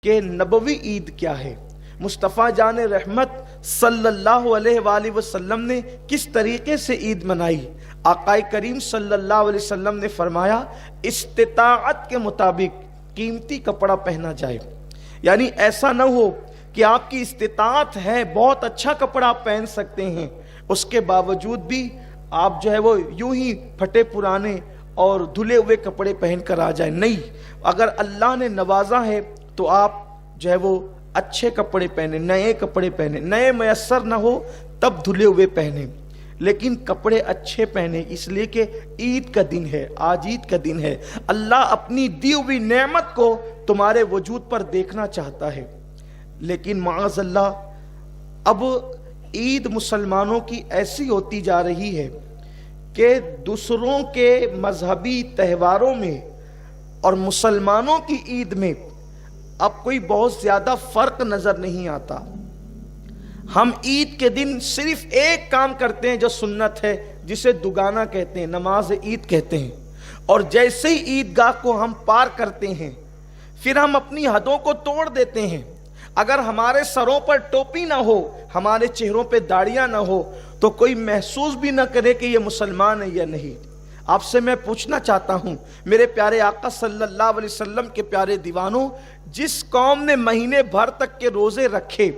کہ نبوی عید کیا ہے، مصطفیٰ جان رحمت صلی اللہ علیہ وآلہ وسلم نے کس طریقے سے عید منائی۔ آقا کریم صلی اللہ علیہ وسلم نے فرمایا استطاعت کے مطابق قیمتی کپڑا پہنا جائے، یعنی ایسا نہ ہو کہ آپ کی استطاعت ہے، بہت اچھا کپڑا آپ پہن سکتے ہیں، اس کے باوجود بھی آپ جو ہے وہ یوں ہی پھٹے پرانے اور دھلے ہوئے کپڑے پہن کر آ جائیں۔ نہیں، اگر اللہ نے نوازا ہے تو آپ جو ہے وہ اچھے کپڑے پہنے، نئے کپڑے پہنے، نئے میسر نہ ہو تب دھلے ہوئے پہنے، لیکن کپڑے اچھے پہنے، اس لیے کہ عید کا دن ہے، آج عید کا دن ہے، اللہ اپنی دی ہوئی نعمت کو تمہارے وجود پر دیکھنا چاہتا ہے۔ لیکن معاذ اللہ اب عید مسلمانوں کی ایسی ہوتی جا رہی ہے کہ دوسروں کے مذہبی تہواروں میں اور مسلمانوں کی عید میں اب کوئی بہت زیادہ فرق نظر نہیں آتا۔ ہم عید کے دن صرف ایک کام کرتے ہیں جو سنت ہے، جسے دگانا کہتے ہیں، نماز عید کہتے ہیں، اور جیسے ہی عیدگاہ کو ہم پار کرتے ہیں پھر ہم اپنی حدوں کو توڑ دیتے ہیں۔ اگر ہمارے سروں پر ٹوپی نہ ہو، ہمارے چہروں پہ داڑیاں نہ ہو، تو کوئی محسوس بھی نہ کرے کہ یہ مسلمان ہے یا نہیں۔ آپ سے میں پوچھنا چاہتا ہوں میرے پیارے آقا صلی اللہ علیہ وسلم کے پیارے دیوانوں، جس قوم نے مہینے بھر تک کے روزے رکھے،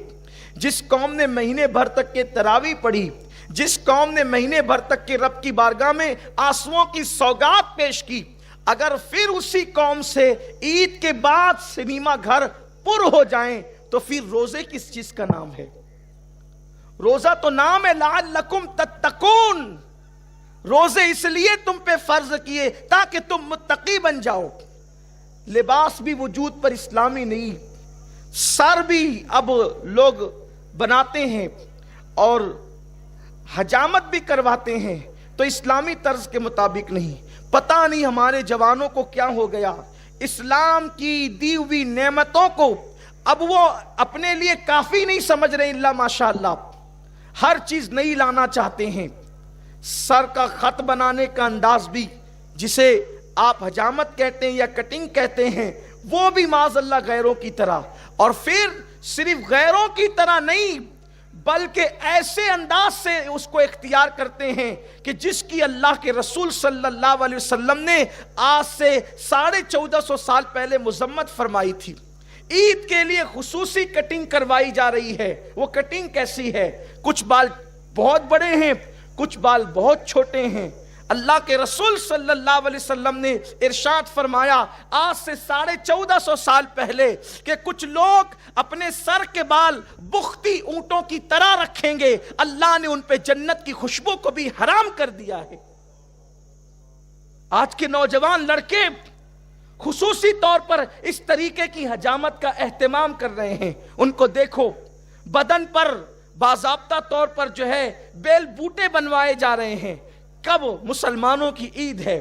جس قوم نے مہینے بھر تک کے تراویح پڑھی، جس قوم نے مہینے بھر تک کے رب کی بارگاہ میں آنسوؤں کی سوگات پیش کی، اگر پھر اسی قوم سے عید کے بعد سنیما گھر پر ہو جائیں تو پھر روزے کس چیز کا نام ہے؟ روزہ تو نام ہے لعلکم تتقون، روزے اس لیے تم پہ فرض کیے تاکہ تم متقی بن جاؤ۔ لباس بھی وجود پر اسلامی نہیں، سر بھی اب لوگ بناتے ہیں اور حجامت بھی کرواتے ہیں تو اسلامی طرز کے مطابق نہیں۔ پتہ نہیں ہمارے جوانوں کو کیا ہو گیا، اسلام کی دی ہوئی نعمتوں کو اب وہ اپنے لیے کافی نہیں سمجھ رہے، اللہ ماشاءاللہ ہر چیز نہیں لانا چاہتے ہیں۔ سر کا خط بنانے کا انداز بھی، جسے آپ حجامت کہتے ہیں یا کٹنگ کہتے ہیں، وہ بھی معاذ اللہ غیروں کی طرح، اور پھر صرف غیروں کی طرح نہیں بلکہ ایسے انداز سے اس کو اختیار کرتے ہیں کہ جس کی اللہ کے رسول صلی اللہ علیہ وسلم نے آج سے 1450 سال پہلے مذمت فرمائی تھی۔ عید کے لیے خصوصی کٹنگ کروائی جا رہی ہے۔ وہ کٹنگ کیسی ہے؟ کچھ بال بہت بڑے ہیں، کچھ بال بہت چھوٹے ہیں۔ اللہ کے رسول صلی اللہ علیہ وسلم نے ارشاد فرمایا آج سے 1450 سال پہلے کہ کچھ لوگ اپنے سر کے بال بختی اونٹوں کی طرح رکھیں گے، اللہ نے ان پہ جنت کی خوشبو کو بھی حرام کر دیا ہے۔ آج کے نوجوان لڑکے خصوصی طور پر اس طریقے کی حجامت کا اہتمام کر رہے ہیں۔ ان کو دیکھو، بدن پر باضابطہ طور پر جو ہے بیل بوٹے بنوائے جا رہے ہیں۔ کب؟ مسلمانوں کی عید ہے،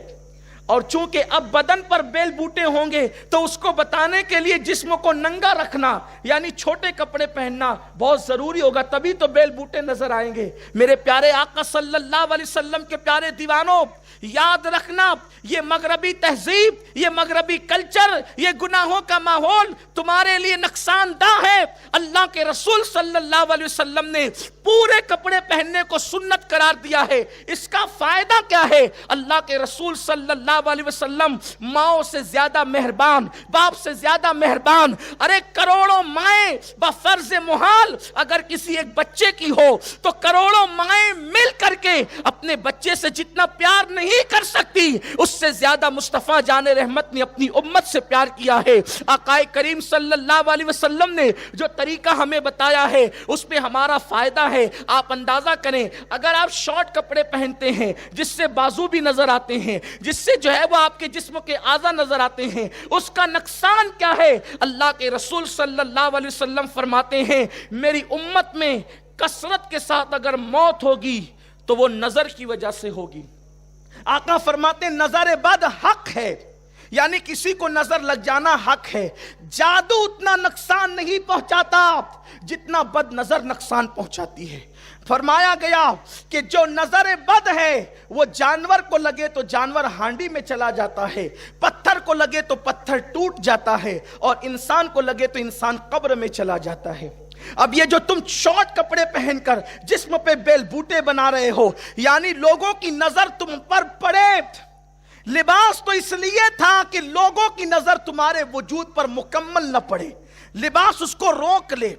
اور چونکہ اب بدن پر بیل بوٹے ہوں گے تو اس کو بتانے کے لیے جسم کو ننگا رکھنا یعنی چھوٹے کپڑے پہننا بہت ضروری ہوگا، تبھی تو بیل بوٹے نظر آئیں گے۔ میرے پیارے آقا صلی اللہ علیہ وسلم کے پیارے دیوانوں، یاد رکھنا یہ مغربی تہذیب، یہ مغربی کلچر، یہ گناہوں کا ماحول تمہارے لیے نقصان دہ ہے۔ اللہ کے رسول صلی اللہ علیہ وسلم نے پورے کپڑے پہننے کو سنت قرار دیا ہے۔ اس کا فائدہ کیا ہے؟ اللہ کے رسول صلی اللہ علیہ وسلم ماؤں سے زیادہ مہربان، باپ سے زیادہ مہربان، ارے کروڑوں مائیں بفرض محال اگر کسی ایک بچے کی ہو تو کروڑوں مائیں مل کر کے اپنے بچے سے جتنا پیار نہیں کر سکتی، اس سے زیادہ مصطفیٰ جان رحمت نے اپنی امت سے پیار کیا ہے۔ آقا کریم صلی اللہ علیہ وسلم نے جو طریقہ ہمیں بتایا ہے اس میں ہمارا فائدہ ہے۔ آپ اندازہ کریں، اگر آپ شارٹ کپڑے پہنتے ہیں جس سے بازو بھی نظر آتے ہیں، جس سے جو ہے وہ آپ کے جسم کے اعضاء نظر آتے ہیں، اس کا نقصان کیا ہے؟ اللہ کے رسول صلی اللہ علیہ وسلم فرماتے ہیں میری امت میں کثرت کے ساتھ اگر موت ہوگی تو وہ نظر کی وجہ سے ہوگی۔ آقا فرماتے نظر بد حق ہے، یعنی کسی کو نظر لگ جانا حق ہے. جادو اتنا نقصان نہیں پہنچاتا جتنا بد نظر نقصان پہنچاتی ہے. فرمایا گیا کہ جو نظر بد ہے وہ جانور کو لگے تو جانور ہانڈی میں چلا جاتا ہے، پتھر کو لگے تو پتھر ٹوٹ جاتا ہے، اور انسان کو لگے تو انسان قبر میں چلا جاتا ہے. اب یہ جو تم شارٹ کپڑے پہن کر جسم پہ بیل بوٹے بنا رہے ہو، یعنی لوگوں کی نظر تم پر پڑے. لباس تو اس لیے تھا کہ لوگوں کی نظر تمہارے وجود پر مکمل نہ پڑے، لباس اس کو روک لے،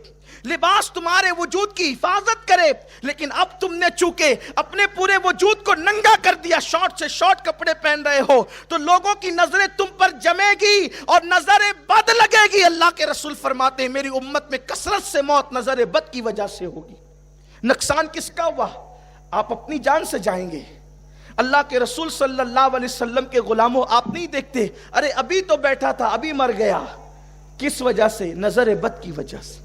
لباس تمہارے وجود کی حفاظت کرے. لیکن اب تم نے چونکہ اپنے پورے وجود کو ننگا کر دیا، شارٹ سے شارٹ کپڑے پہن رہے ہو، تو لوگوں کی نظریں تم پر جمے گی اور نظر بد لگے گی. اللہ کے رسول فرماتے ہیں میری امت میں کثرت سے موت نظر بد کی وجہ سے ہوگی. نقصان کس کا ہوا؟ آپ اپنی جان سے جائیں گے. اللہ کے رسول صلی اللہ علیہ وسلم کے غلاموں، آپ نہیں دیکھتے ارے ابھی تو بیٹھا تھا ابھی مر گیا. کس وجہ سے؟ نظر بد کی وجہ سے.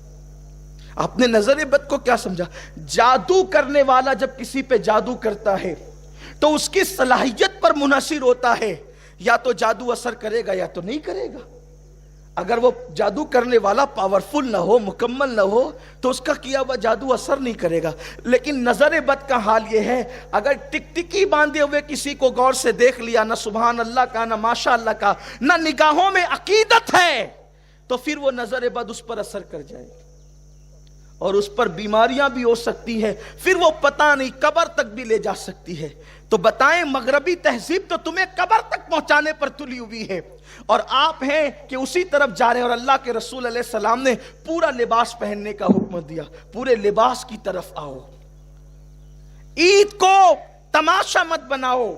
آپ نے نظر بد کو کیا سمجھا؟ جادو کرنے والا جب کسی پہ جادو کرتا ہے تو اس کی صلاحیت پر منحصر ہوتا ہے، یا تو جادو اثر کرے گا یا تو نہیں کرے گا. اگر وہ جادو کرنے والا پاورفل نہ ہو، مکمل نہ ہو، تو اس کا کیا ہوا جادو اثر نہیں کرے گا. لیکن نظر بد کا حال یہ ہے، اگر ٹکٹکی باندھے ہوئے کسی کو غور سے دیکھ لیا، نہ سبحان اللہ کا، نہ ماشاء اللہ کا، نہ نگاہوں میں عقیدت ہے، تو پھر وہ نظر بد اس پر اثر کر جائے گی اور اس پر بیماریاں بھی ہو سکتی ہے. پھر وہ پتہ نہیں قبر تک بھی لے جا سکتی ہے. تو بتائیں مغربی تہذیب تو تمہیں قبر تک پہنچانے پر تلی ہوئی ہے، اور آپ ہیں کہ اسی طرف جا رہے ہیں. اور اللہ کے رسول علیہ السلام نے پورا لباس پہننے کا حکم دیا. پورے لباس کی طرف آؤ. عید کو تماشا مت بناؤ،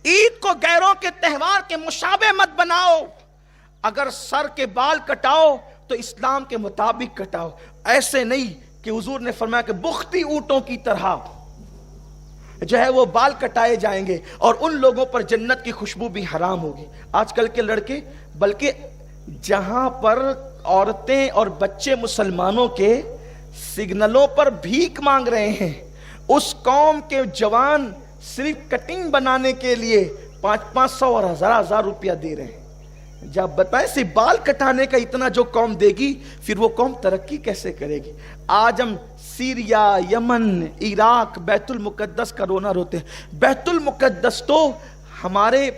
عید کو غیروں کے تہوار کے مشابہ مت بناؤ. اگر سر کے بال کٹاؤ تو اسلام کے مطابق کٹاؤ. ایسے نہیں کہ حضور نے فرمایا کہ بختی اونٹوں کی طرح جو ہے وہ بال کٹائے جائیں گے اور ان لوگوں پر جنت کی خوشبو بھی حرام ہوگی. آج کل کے لڑکے، بلکہ جہاں پر عورتیں اور بچے مسلمانوں کے سگنلوں پر بھیک مانگ رہے ہیں، اس قوم کے جوان صرف کٹنگ بنانے کے لیے 500 اور 1000 روپیہ دے رہے ہیں. جب بتائیں صرف بال کٹانے کا اتنا جو قوم دے گی، پھر وہ قوم ترقی کیسے کرے گی؟ آج ہم سیریا، یمن، عراق، بیت المقدس کا رونا روتے ہیں. بیت المقدس تو ہمارے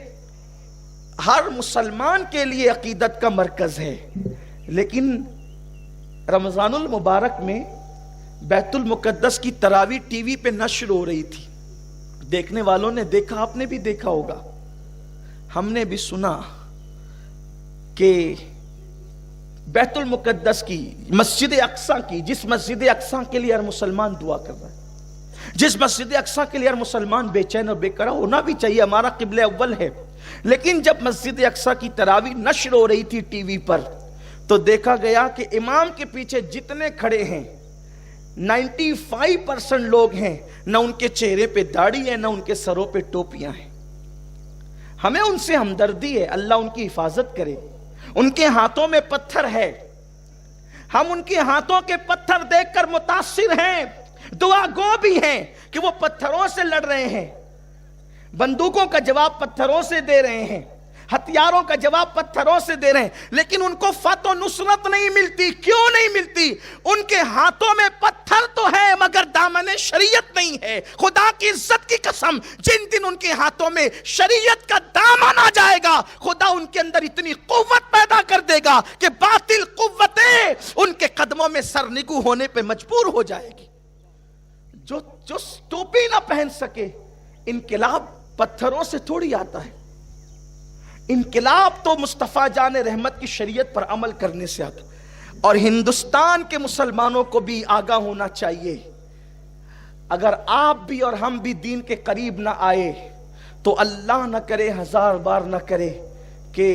ہر مسلمان کے لیے عقیدت کا مرکز ہے، لیکن رمضان المبارک میں بیت المقدس کی تراویح ٹی وی پہ نشر ہو رہی تھی. دیکھنے والوں نے دیکھا، آپ نے بھی دیکھا ہوگا، ہم نے بھی سنا کہ بیت المقدس کی، مسجد اقصی کی، جس مسجد اقصی کے لیے ہر مسلمان دعا کر رہا ہے، جس مسجد اقصی کے لیے ہر مسلمان بے چین اور بے قرار ہونا بھی چاہیے، ہمارا قبلہ اول ہے. لیکن جب مسجد اقصی کی تراویح نشر ہو رہی تھی ٹی وی پر، تو دیکھا گیا کہ امام کے پیچھے جتنے کھڑے ہیں 95% لوگ ہیں، نہ ان کے چہرے پہ داڑھی ہے، نہ ان کے سروں پہ ٹوپیاں ہیں. ہمیں ان سے ہمدردی ہے، اللہ ان کی حفاظت کرے. ان کے ہاتھوں میں پتھر ہے، ہم ان کے ہاتھوں کے پتھر دیکھ کر متاثر ہیں، دعا گو بھی ہیں کہ وہ پتھروں سے لڑ رہے ہیں، بندوقوں کا جواب پتھروں سے دے رہے ہیں، ہتھیاروں کا جواب پتھروں سے دے رہے ہیں، لیکن ان کو فتح و نصرت نہیں ملتی. کیوں نہیں ملتی؟ ان کے ہاتھوں میں پتھر تو ہے مگر دامن شریعت نہیں ہے. خدا کی عزت کی قسم، جن دن ان کے ہاتھوں میں شریعت کا دامن آ جائے گا، خدا ان کے اندر اتنی قوت پیدا کر دے گا کہ باطل قوتیں ان کے قدموں میں سرنگو ہونے پہ مجبور ہو جائے گی. جو ٹوپی نہ پہن سکے، انقلاب پتھروں سے تھوڑی آتا ہے. انقلاب تو مصطفیٰ جان رحمت کی شریعت پر عمل کرنے سے آتا. اور ہندوستان کے مسلمانوں کو بھی آگاہ ہونا چاہیے، اگر آپ بھی اور ہم بھی دین کے قریب نہ آئے تو اللہ نہ کرے، 1000 بار نہ کرے کہ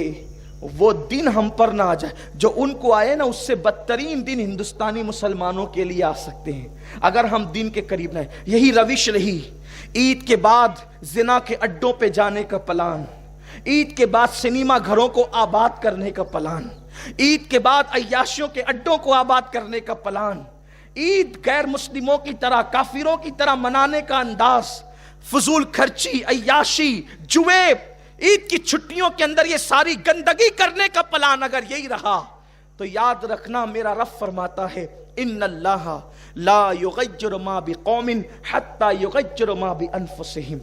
وہ دن ہم پر نہ آ جائے. جو ان کو آئے نا، اس سے بدترین دن ہندوستانی مسلمانوں کے لیے آ سکتے ہیں اگر ہم دین کے قریب نہ آئے. یہی روش رہی. عید کے بعد زنا کے اڈوں پہ جانے کا پلان، عید کے بعد سنیما گھروں کو آباد کرنے کا پلان، عید کے بعد عیاشیوں کے اڈوں کو آباد کرنے کا پلان، عید غیر مسلموں کی طرح، کافروں کی طرح منانے کا انداز، فضول خرچی، عیاشی، جوے، عید کی چھٹیوں کے اندر یہ ساری گندگی کرنے کا پلان اگر یہی رہا تو یاد رکھنا میرا رب فرماتا ہے ان اللہ لا یغیر ما بقوم حتی یغیر ما بانفسہم،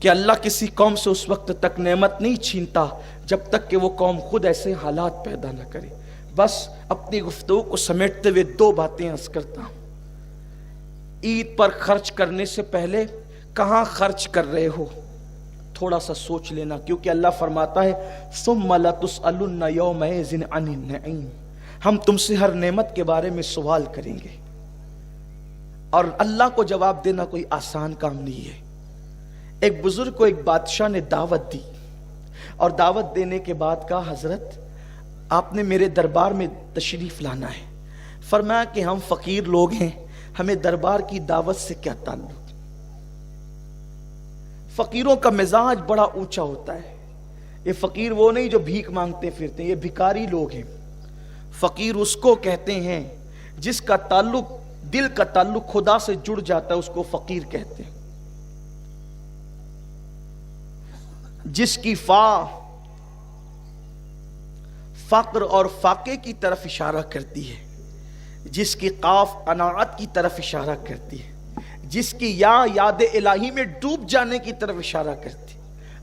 کہ اللہ کسی قوم سے اس وقت تک نعمت نہیں چھینتا جب تک کہ وہ قوم خود ایسے حالات پیدا نہ کرے۔ بس اپنی گفتگو کو سمیٹتے ہوئے دو باتیں عرض کرتا ہوں۔ عید پر خرچ کرنے سے پہلے کہاں خرچ کر رہے ہو تھوڑا سا سوچ لینا، کیونکہ اللہ فرماتا ہے ثم لتسألن یومئذ عن النعیم، ہم تم سے ہر نعمت کے بارے میں سوال کریں گے، اور اللہ کو جواب دینا کوئی آسان کام نہیں ہے۔ ایک بزرگ کو ایک بادشاہ نے دعوت دی، اور دعوت دینے کے بعد کہا حضرت آپ نے میرے دربار میں تشریف لانا ہے۔ فرمایا کہ ہم فقیر لوگ ہیں، ہمیں دربار کی دعوت سے کیا تعلق۔ فقیروں کا مزاج بڑا اونچا ہوتا ہے، یہ فقیر وہ نہیں جو بھیک مانگتے پھرتے ہیں، یہ بھکاری لوگ ہیں۔ فقیر اس کو کہتے ہیں جس کا تعلق، دل کا تعلق خدا سے جڑ جاتا ہے، اس کو فقیر کہتے ہیں۔ جس کی فقر اور فاقے کی طرف اشارہ کرتی ہے، جس کی قاف قناعت کی طرف اشارہ کرتی ہے، جس کی یاد الہی میں ڈوب جانے کی طرف اشارہ کرتی،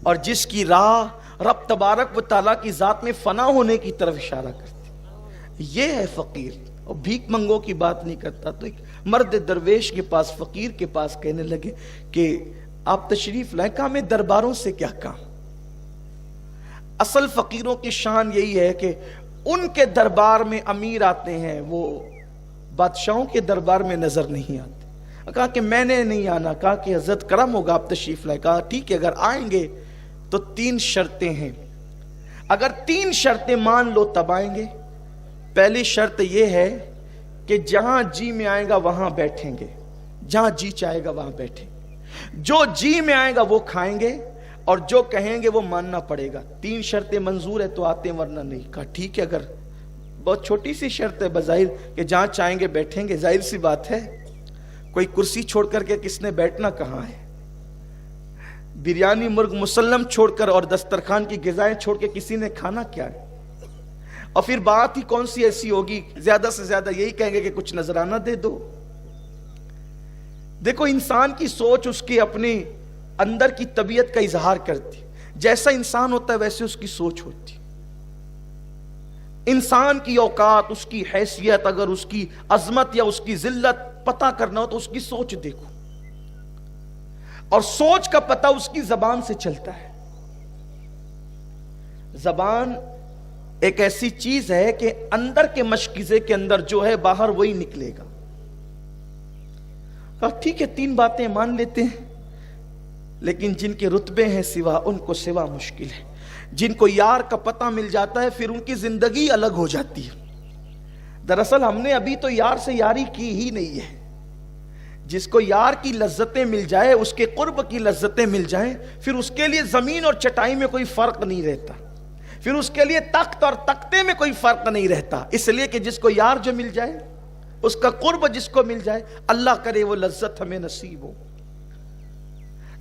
اور جس کی راہ رب تبارک و تعالیٰ کی ذات میں فنا ہونے کی طرف اشارہ کرتی، یہ ہے فقیر۔ اور بھیک منگوں کی بات نہیں کرتا۔ تو ایک مرد درویش کے پاس، فقیر کے پاس کہنے لگے کہ آپ تشریف لائیں۔ کہا میں درباروں سے کیا کام۔ اصل فقیروں کی شان یہی ہے کہ ان کے دربار میں امیر آتے ہیں، وہ بادشاہوں کے دربار میں نظر نہیں آتے۔ کہا کہ میں نے نہیں آنا۔ کہا کہ حضرت کرم ہوگا آپ تشریف لائیں۔ کہا ٹھیک ہے، اگر آئیں گے تو 3 شرطیں ہیں، اگر 3 شرطیں مان لو تب آئیں گے۔ پہلی شرط یہ ہے کہ جہاں جی میں آئے گا وہاں بیٹھیں گے، جہاں جی چاہے گا وہاں بیٹھیں، جو جی میں آئے گا وہ کھائیں گے، اور جو کہیں گے وہ ماننا پڑے گا۔ 3 شرطیں منظور ہے تو آتے ہیں، ورنہ نہیں۔ کہا ٹھیک ہے، اگر بہت چھوٹی سی شرط ہے بظاہر کہ جہاں چاہیں گے بیٹھیں گے، ظاہر سی بات ہے، کوئی کرسی چھوڑ کر کے کس نے بیٹھنا کہاں ہے؟ بریانی مرغ مسلم چھوڑ کر اور دسترخوان کی غذائیں چھوڑ کے کسی نے کھانا کیا ہے؟ اور پھر بات ہی کون سی ایسی ہوگی، زیادہ سے زیادہ یہی کہیں گے کہ کچھ نذرانہ دے دو۔ دیکھو انسان کی سوچ اس کی اپنی اندر کی طبیعت کا اظہار کرتی، جیسا انسان ہوتا ہے ویسے اس کی سوچ ہوتی۔ انسان کی اوقات، اس کی حیثیت، اگر اس کی عظمت یا اس کی ذلت پتہ کرنا ہو تو اس کی سوچ دیکھو، اور سوچ کا پتہ اس کی زبان سے چلتا ہے۔ زبان ایک ایسی چیز ہے کہ اندر کے مشکیزے کے اندر جو ہے باہر وہی نکلے گا۔ کہا ٹھیک ہے 3 باتیں مان لیتے ہیں، لیکن جن کے رتبے ہیں سوا، ان کو سوا مشکل ہے۔ جن کو یار کا پتہ مل جاتا ہے پھر ان کی زندگی الگ ہو جاتی ہے۔ دراصل ہم نے ابھی تو یار سے یاری کی ہی نہیں ہے۔ جس کو یار کی لذتیں مل جائے، اس کے قرب کی لذتیں مل جائیں، پھر اس کے لیے زمین اور چٹائی میں کوئی فرق نہیں رہتا، پھر اس کے لیے تخت اور تختے میں کوئی فرق نہیں رہتا، اس لیے کہ جس کو یار جو مل جائے، اس کا قرب جس کو مل جائے، اللہ کرے وہ لذت ہمیں نصیب ہو۔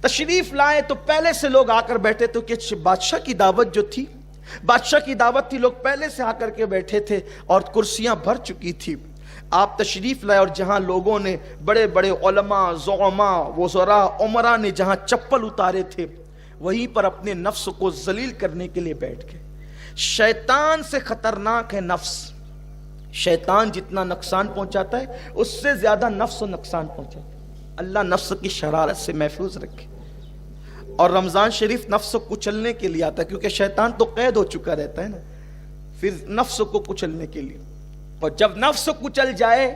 تشریف لائے تو پہلے سے لوگ آ کر بیٹھے تو کہ بادشاہ کی دعوت جو تھی، بادشاہ کی دعوت تھی، لوگ پہلے سے آ کر کے بیٹھے تھے اور کرسیاں بھر چکی تھی۔ آپ تشریف لائے اور جہاں لوگوں نے، بڑے بڑے علماء، زعماء، وزراء، عمراء نے جہاں چپل اتارے تھے، وہیں پر اپنے نفس کو ذلیل کرنے کے لیے بیٹھ گئے۔ شیطان سے خطرناک ہے نفس۔ شیطان جتنا نقصان پہنچاتا ہے اس سے زیادہ نفس کو نقصان پہنچاتا ہے۔ اللہ نفس کی شرارت سے محفوظ رکھے۔ اور رمضان شریف نفس کو کچلنے کے لیے آتا ہے، کیونکہ شیطان تو قید ہو چکا رہتا ہے نا، پھر نفس کو کچلنے کے لیے۔ اور جب نفس کچل جائے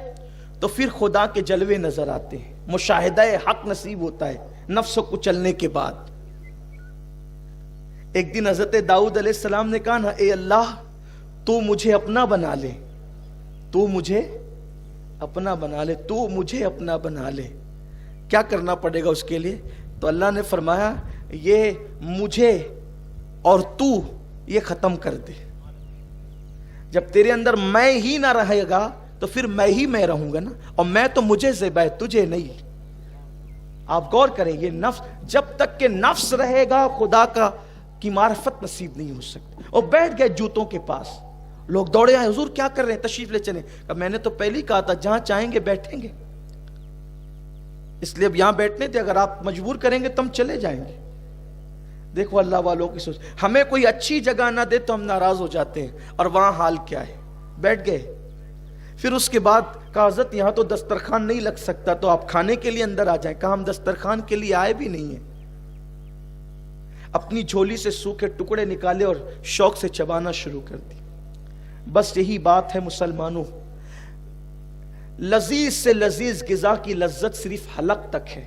تو پھر خدا کے جلوے نظر آتے ہیں، مشاہدہ حق نصیب ہوتا ہے نفس کو کچلنے کے بعد۔ ایک دن حضرت داؤد علیہ السلام نے کہا نا، اے اللہ تو مجھے اپنا بنا لے، تو مجھے اپنا بنا لے، تو مجھے اپنا بنا لے۔ کیا کرنا پڑے گا اس کے لیے؟ تو اللہ نے فرمایا یہ مجھے اور تو یہ ختم کر دے۔ جب تیرے اندر میں ہی نہ رہے گا تو پھر میں ہی میں رہوں گا نا، اور میں تو مجھے ذبح ہے، تجھے نہیں۔ آپ غور کریں، یہ نفس، جب تک کہ نفس رہے گا خدا کی معرفت نصیب نہیں ہو سکتی. اور بیٹھ گئے جوتوں کے پاس. لوگ دوڑے آئے, حضور کیا کر رہے ہیں, تشریف لے چلیں. میں نے تو پہلے ہی کہا تھا جہاں چاہیں گے بیٹھیں گے, اس لیے اب یہاں بیٹھنے تھے, اگر آپ مجبور کریں گے تو ہم چلے جائیں گے. دیکھو اللہ والوں کی سوچ, ہمیں کوئی اچھی جگہ نہ دے تو ہم ناراض ہو جاتے ہیں, اور وہاں حال کیا ہے. بیٹھ گئے. پھر اس کے بعد کہا حضرت یہاں تو دسترخوان نہیں لگ سکتا, تو آپ کھانے کے لیے اندر آ جائیں. کہا ہم دسترخوان کے لیے آئے بھی نہیں ہیں. اپنی جھولی سے سوکھے ٹکڑے نکالے اور شوق سے چبانا شروع کر دی. بس یہی بات ہے مسلمانوں, لذیذ سے لذیذ غذا کی لذت صرف حلق تک ہے.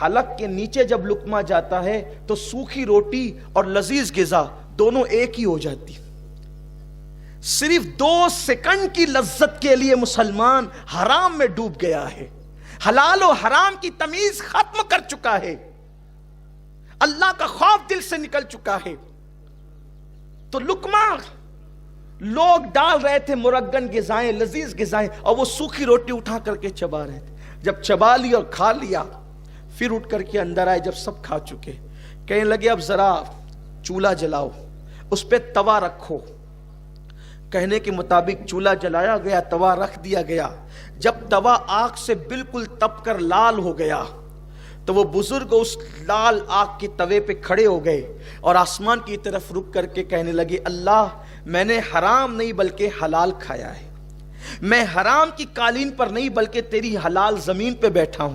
حلق کے نیچے جب لقمہ جاتا ہے تو سوکھی روٹی اور لذیذ غذا دونوں ایک ہی ہو جاتی. صرف 2 سیکنڈ کی لذت کے لیے مسلمان حرام میں ڈوب گیا ہے. حلال و حرام کی تمیز ختم کر چکا ہے. اللہ کا خوف دل سے نکل چکا ہے. تو لقمہ لوگ ڈال رہے تھے مرغن غذائیں, لذیذ غذائیں, اور وہ سوکھی روٹی اٹھا کر کے چبا رہے تھے. جب چبا لیا اور کھا لیا, پھر اٹھ کر کے اندر آئے. جب سب کھا چکے, کہنے لگے اب ذرا چولہا جلاؤ, اس پہ توا رکھو. کہنے کے مطابق چولہا جلایا گیا, توا رکھ دیا گیا. جب توا آگ سے بالکل تپ کر لال ہو گیا تو وہ بزرگ اس لال آگ کے توے پہ کھڑے ہو گئے اور آسمان کی طرف رک کر کے کہنے لگے, اللہ میں نے حرام نہیں بلکہ حلال کھایا ہے. میں حرام کی قالین پر نہیں بلکہ تیری حلال زمین پہ بیٹھا ہوں.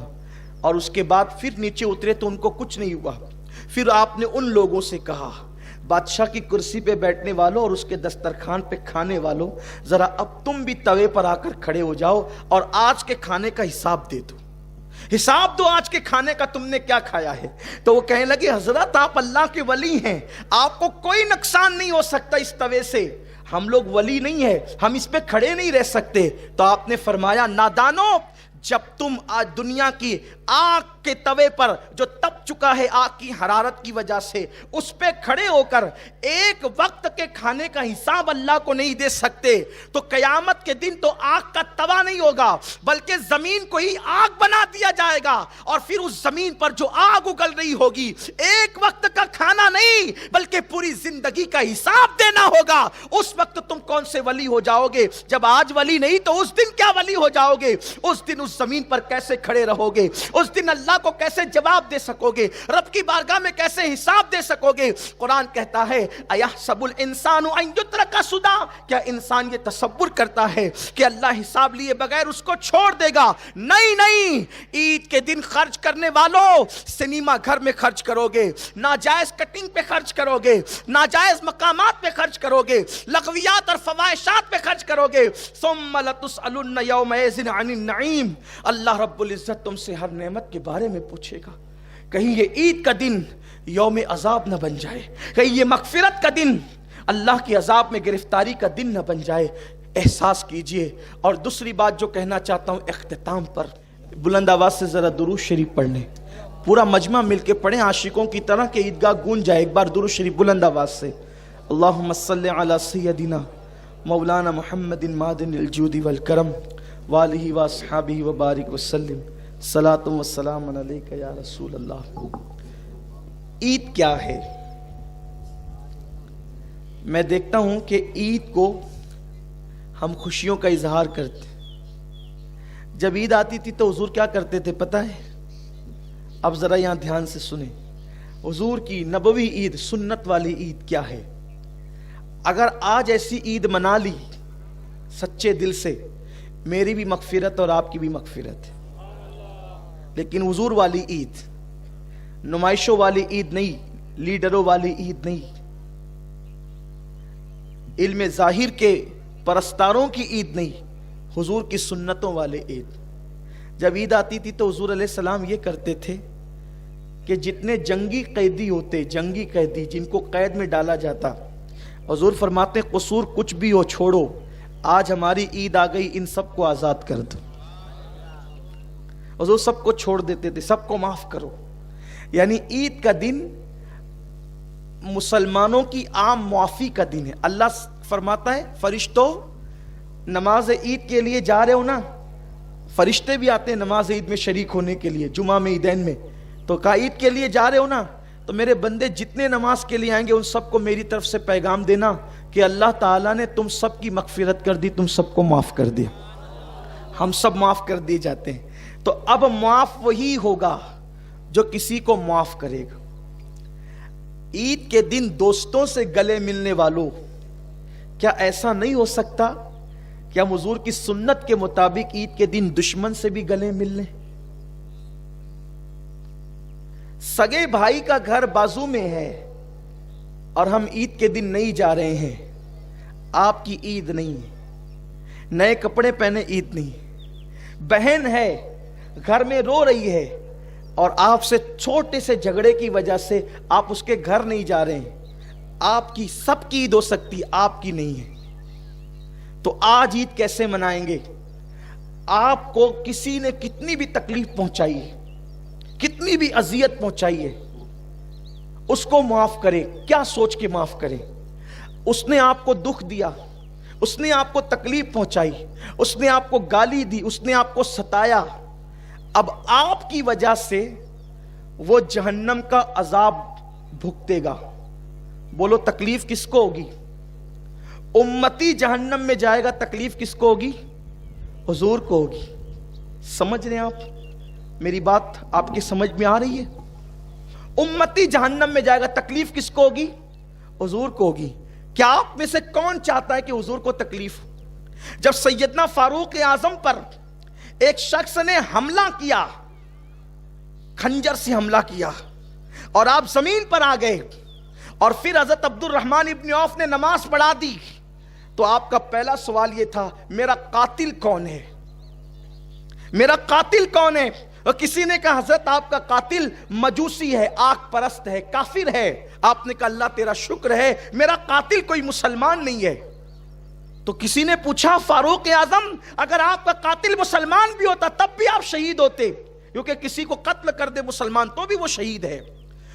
اور اس کے بعد پھر نیچے اترے تو ان کو کچھ نہیں ہوا. پھر آپ نے ان لوگوں سے کہا, بادشاہ کی کرسی پہ بیٹھنے والوں اور اس کے دسترخوان پہ کھانے والوں, ذرا اب تم بھی توے پر آ کر کھڑے ہو جاؤ اور آج کے کھانے کا حساب دے دو. حساب دو آج کے کھانے کا, تم نے کیا کھایا ہے. تو وہ کہنے لگے, حضرت آپ اللہ کے ولی ہیں, آپ کو کوئی نقصان نہیں ہو سکتا اس توے سے. ہم لوگ ولی نہیں ہیں, ہم اس پہ کھڑے نہیں رہ سکتے. تو آپ نے فرمایا, نادانو, جب تم آج دنیا کی آگ کے توے پر جو تپ چکا ہے آگ کی حرارت کی وجہ سے, اس پہ کھڑے ہو کر ایک وقت کے کھانے کا حساب اللہ کو نہیں دے سکتے, تو قیامت کے دن تو آگ کا توا نہیں ہوگا بلکہ زمین کو ہی آگ بنا دیا جائے گا. اور پھر اس زمین پر جو آگ اگل رہی ہوگی, ایک وقت کا کھانا نہیں بلکہ پوری زندگی کا حساب دینا ہوگا. اس وقت تم کون سے ولی ہو جاؤ گے؟ جب آج ولی نہیں تو اس دن کیا ولی ہو جاؤ گے؟ اس دن اس زمین پر کیسے کھڑے رہو گے؟ اس دن اللہ کو کیسے جواب دے سکو گے؟ رب کی بارگاہ میں کیسے حساب دے سکو گے؟ قرآن کہتا ہے, اَيَحْسَبُ الْإِنسَانُ أَن يُتْرَكَ سُدًى, کیا انسان یہ تصور کرتا ہے کہ اللہ حساب لیے بغیر اس کو چھوڑ دے گا؟ نہیں نہیں. عید کے دن خرچ کرنے والوں, سنیما گھر میں خرچ کرو گے, ناجائز کٹنگ پہ خرچ کرو گے, ناجائز مقامات پہ خرچ کرو گے, لغویات اور فواحشات پہ خرچ کرو گے. ثُمَّ لَتُسْأَلُنَّ يَوْمَئِذٍ عَنِ النَّعِيمِ, اللہ رب العزت تم سے ہر نعمت کے بارے میں پوچھے گا. کہیں یہ عید کا دن یوم عذاب نہ بن جائے, کہیں یہ مغفرت کا دن اللہ کی عذاب میں گرفتاری کا دن نہ بن جائے. احساس کیجئے. اور دوسری بات جو کہنا چاہتا ہوں اختتام پر, بلند آواز سے ذرا درود شریف پڑھ لیں, پورا مجمع مل کے پڑھیں عاشقوں کی طرح کہ عیدگاہ گونج جائے. ایک بار درود شریف بلند آواز سے. اللہم صلی علی سیدنا مولانا محمد معدن الجود والکرم والہ واصحابہ وبارک وسلم, صلاۃ و سلام علیک یا رسول اللہ. عید کیا ہے؟ میں دیکھتا ہوں کہ عید کو ہم خوشیوں کا اظہار کرتے. جب عید آتی تھی تو حضور کیا کرتے تھے پتہ ہے؟ اب ذرا یہاں دھیان سے سنیں. حضور کی نبوی عید, سنت والی عید کیا ہے؟ اگر آج ایسی عید منا لی سچے دل سے, میری بھی مغفرت اور آپ کی بھی مغفرت ہے. لیکن حضور والی عید, نمائشوں والی عید نہیں, لیڈروں والی عید نہیں, علم ظاہر کے پرستاروں کی عید نہیں, حضور کی سنتوں والے عید. جب عید آتی تھی تو حضور علیہ السلام یہ کرتے تھے کہ جتنے جنگی قیدی ہوتے, جنگی قیدی جن کو قید میں ڈالا جاتا, حضور فرماتے قصور کچھ بھی ہو چھوڑو, آج ہماری عید آ گئی, ان سب کو آزاد کر دو. حضور سب کو چھوڑ دیتے تھے, سب کو معاف کرو. یعنی عید کا دن مسلمانوں کی عام معافی کا دن ہے. اللہ فرماتا ہے فرشتوں نماز عید کے لیے جا رہے ہو نا, فرشتے بھی آتے ہیں نماز عید میں شریک ہونے کے لیے, جمعہ میں, عیدین میں, تو کہا عید کے لیے جا رہے ہو نا, تو میرے بندے جتنے نماز کے لیے آئیں گے ان سب کو میری طرف سے پیغام دینا کہ اللہ تعالیٰ نے تم سب کی مغفرت کر دی، تم سب کو معاف کر دیا، ہم سب معاف کر دیے جاتے ہیں۔ تو اب معاف وہی ہوگا جو کسی کو معاف کرے گا۔ عید کے دن دوستوں سے گلے ملنے والوں، کیا ایسا نہیں ہو سکتا کہ ہم حضور کی سنت کے مطابق عید کے دن دشمن سے بھی گلے مل لیں؟ سگے بھائی کا گھر بازو میں ہے اور ہم عید کے دن نہیں جا رہے ہیں، آپ کی عید نہیں ہے، نئے کپڑے پہنے عید نہیں، بہن ہے گھر میں رو رہی ہے اور آپ سے چھوٹے سے جھگڑے کی وجہ سے آپ اس کے گھر نہیں جا رہے ہیں، آپ کی سب کی عید ہو سکتی، آپ کی نہیں ہے، تو آج عید کیسے منائیں گے؟ آپ کو کسی نے کتنی بھی تکلیف پہنچائی ہے، کتنی بھی اذیت پہنچائی ہے، اس کو معاف کرے۔ کیا سوچ کے معاف کرے؟ اس نے آپ کو دکھ دیا، اس نے آپ کو تکلیف پہنچائی، اس نے آپ کو گالی دی، اس نے آپ کو ستایا، اب آپ کی وجہ سے وہ جہنم کا عذاب بھگتے گا۔ بولو تکلیف کس کو ہوگی؟ امتی جہنم میں جائے گا، تکلیف کس کو ہوگی؟ حضور کو ہوگی۔ سمجھ رہے ہیں آپ؟ میری بات آپ کی سمجھ میں آ رہی ہے؟ امتی جہنم میں جائے گا، تکلیف کس کو ہوگی؟ حضور کو ہوگی۔ کیا آپ میں سے کون چاہتا ہے کہ حضور کو تکلیف؟ جب سیدنا فاروق اعظم پر ایک شخص نے حملہ کیا، خنجر سے حملہ کیا اور آپ زمین پر آ گئے، اور پھر حضرت عبد الرحمن ابن عوف نے نماز پڑھا دی، تو آپ کا پہلا سوال یہ تھا، میرا قاتل کون ہے؟ میرا قاتل کون ہے؟ اور کسی نے کہا حضرت آپ کا قاتل مجوسی ہے، آگ پرست ہے، کافر ہے۔ آپ نے کہا اللہ تیرا شکر ہے میرا قاتل کوئی مسلمان نہیں ہے۔ تو کسی نے پوچھا فاروق اعظم اگر آپ کا قاتل مسلمان بھی ہوتا تب بھی آپ شہید ہوتے، کیونکہ کسی کو قتل کر دے مسلمان تو بھی وہ شہید ہے،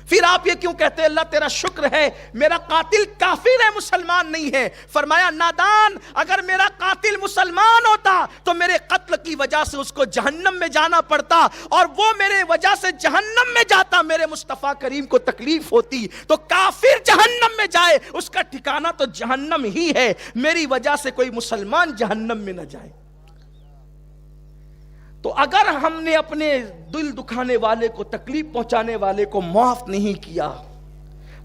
پھر آپ یہ کیوں کہتے ہیں اللہ تیرا شکر ہے میرا قاتل کافر ہے مسلمان نہیں ہے؟ فرمایا نادان، اگر میرا قاتل مسلمان ہوتا تو میرے قتل کی وجہ سے اس کو جہنم میں جانا پڑتا، اور وہ میرے وجہ سے جہنم میں جاتا، میرے مصطفیٰ کریم کو تکلیف ہوتی۔ تو کافر جہنم میں جائے اس کا ٹھکانہ تو جہنم ہی ہے، میری وجہ سے کوئی مسلمان جہنم میں نہ جائے۔ تو اگر ہم نے اپنے دل دکھانے والے کو، تکلیف پہنچانے والے کو معاف نہیں کیا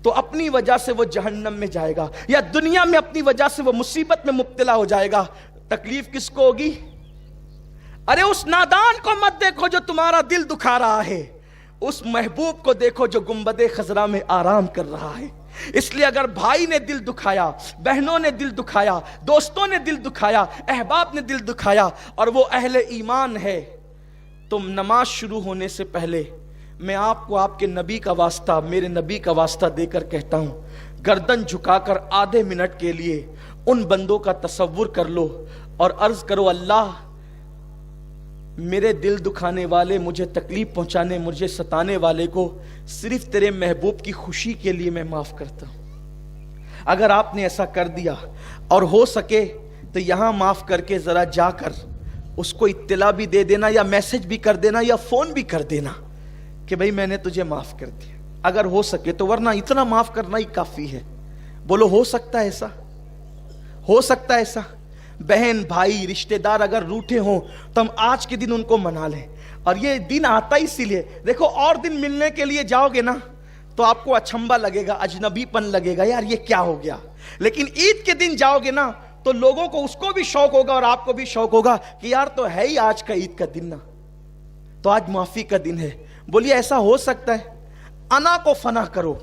تو اپنی وجہ سے وہ جہنم میں جائے گا، یا دنیا میں اپنی وجہ سے وہ مصیبت میں مبتلا ہو جائے گا۔ تکلیف کس کو ہوگی؟ ارے اس نادان کو مت دیکھو جو تمہارا دل دکھا رہا ہے، اس محبوب کو دیکھو جو گنبد خضرا میں آرام کر رہا ہے۔ اس لیے اگر بھائی نے دل دکھایا، بہنوں نے دل دکھایا، دوستوں نے دل دکھایا، احباب نے دل دکھایا اور وہ اہل ایمان ہے، تو نماز شروع ہونے سے پہلے میں آپ کو آپ کے نبی کا واسطہ، میرے نبی کا واسطہ دے کر کہتا ہوں، گردن جھکا کر آدھے منٹ کے لیے ان بندوں کا تصور کر لو اور عرض کرو اللہ میرے دل دکھانے والے، مجھے تکلیف پہنچانے، مجھے ستانے والے کو صرف تیرے محبوب کی خوشی کے لیے میں معاف کرتا ہوں۔ اگر آپ نے ایسا کر دیا اور ہو سکے تو یہاں معاف کر کے ذرا جا کر اس کو اطلاع بھی دے دینا، یا میسج بھی کر دینا، یا فون بھی کر دینا کہ بھئی میں نے تجھے معاف کر دیا، اگر ہو سکے تو، ورنہ اتنا معاف کرنا ہی کافی ہے۔ بولو ہو سکتا ہے ایسا؟ ہو سکتا ہے ایسا؟ بہن بھائی رشتہ دار اگر روٹھے ہوں تو ہم آج کے دن ان کو منا لیں، اور یہ دن آتا ہی اسی لیے، دیکھو اور دن ملنے کے لیے جاؤ گے نا تو آپ کو اچھمبا لگے گا، اجنبی پن لگے گا، یار یہ کیا ہو گیا، لیکن عید کے دن جاؤ گے نا تو لوگوں کو، اس کو بھی شوق ہوگا اور آپ کو بھی شوق ہوگا کہ یار تو ہے ہی آج کا عید کا دن نا، تو آج معافی کا دن ہے۔ بولیے ایسا ہو سکتا ہے؟ انا کو فنا کرو،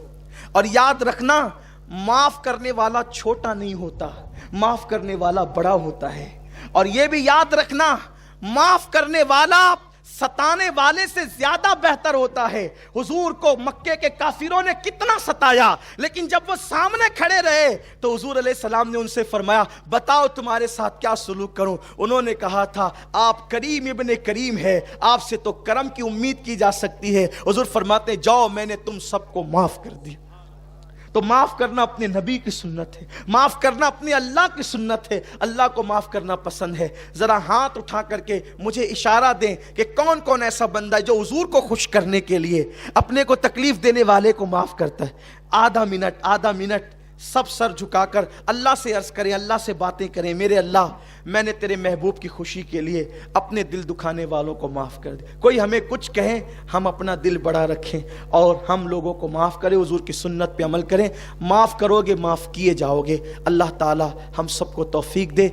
اور یاد رکھنا معاف کرنے والا چھوٹا نہیں ہوتا، معاف کرنے والا بڑا ہوتا ہے، اور یہ بھی یاد رکھنا معاف کرنے والا ستانے والے سے زیادہ بہتر ہوتا ہے۔ حضور کو مکے کے کافروں نے کتنا ستایا، لیکن جب وہ سامنے کھڑے رہے تو حضور علیہ السلام نے ان سے فرمایا بتاؤ تمہارے ساتھ کیا سلوک کروں؟ انہوں نے کہا تھا آپ کریم ابن کریم ہے، آپ سے تو کرم کی امید کی جا سکتی ہے۔ حضور فرماتے جاؤ میں نے تم سب کو معاف کر دیا۔ تو معاف کرنا اپنے نبی کی سنت ہے، معاف کرنا اپنے اللہ کی سنت ہے، اللہ کو معاف کرنا پسند ہے۔ ذرا ہاتھ اٹھا کر کے مجھے اشارہ دیں کہ کون کون ایسا بندہ ہے جو حضور کو خوش کرنے کے لیے اپنے کو تکلیف دینے والے کو معاف کرتا ہے۔ آدھا منٹ سب سر جھکا کر اللہ سے عرض کریں، اللہ سے باتیں کریں، میرے اللہ میں نے تیرے محبوب کی خوشی کے لیے اپنے دل دکھانے والوں کو معاف کر دے۔ کوئی ہمیں کچھ کہیں ہم اپنا دل بڑا رکھیں اور ہم لوگوں کو معاف کریں، حضور کی سنت پہ عمل کریں۔ معاف کرو گے معاف کیے جاؤ گے۔ اللہ تعالی ہم سب کو توفیق دے۔